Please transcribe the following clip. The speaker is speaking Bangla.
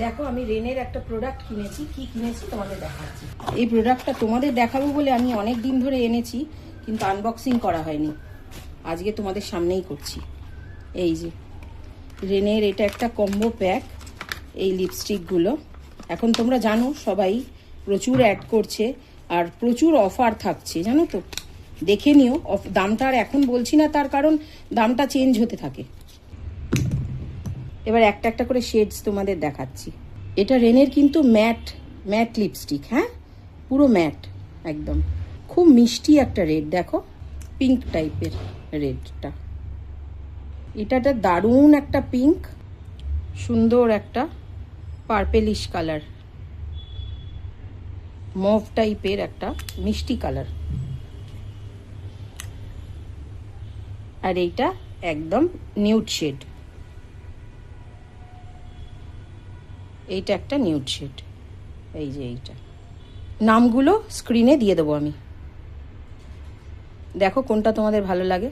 দেখো আমি রেনের একটা প্রোডাক্ট কিনেছি। কি কিনেছি তোমাদের দেখাচ্ছি। এই প্রোডাক্টটা তোমাদের দেখাবো বলে আমি অনেক দিন ধরে এনেছি, কিন্তু আনবক্সিং করা হয়নি। আজকে তোমাদের সামনেই করছি। এই যে রেনের এটা একটা কম্বো প্যাক। এই লিপস্টিকগুলো এখন তোমরা জানো সবাই প্রচুর অ্যাড করছে আর প্রচুর অফার থাকছে, জানো তো। দেখে নিও। দামটা আর এখন বলছি না, তার কারণ দামটা চেঞ্জ হতে থাকে। এবার একটা একটা করে শেডস তোমাদের দেখাচ্ছি। এটা রেনের কিন্তু ম্যাট লিপস্টিক। হ্যাঁ, পুরো ম্যাট একদম। খুব মিষ্টি একটা রেড, দেখো পিঙ্ক টাইপের রেডটা। এটা দারুণ একটা পিঙ্ক, সুন্দর একটা পার্পেলিশ কালার, মভ টাইপের একটা মিষ্টি কালার। আর এইটা একদম নিউড শেড। এইটা একটা নিউড শেড। এই যে এইটা, নামগুলো স্ক্রিনে দিয়ে দেবো আমি। দেখো কোনটা তোমাদের ভালো লাগে।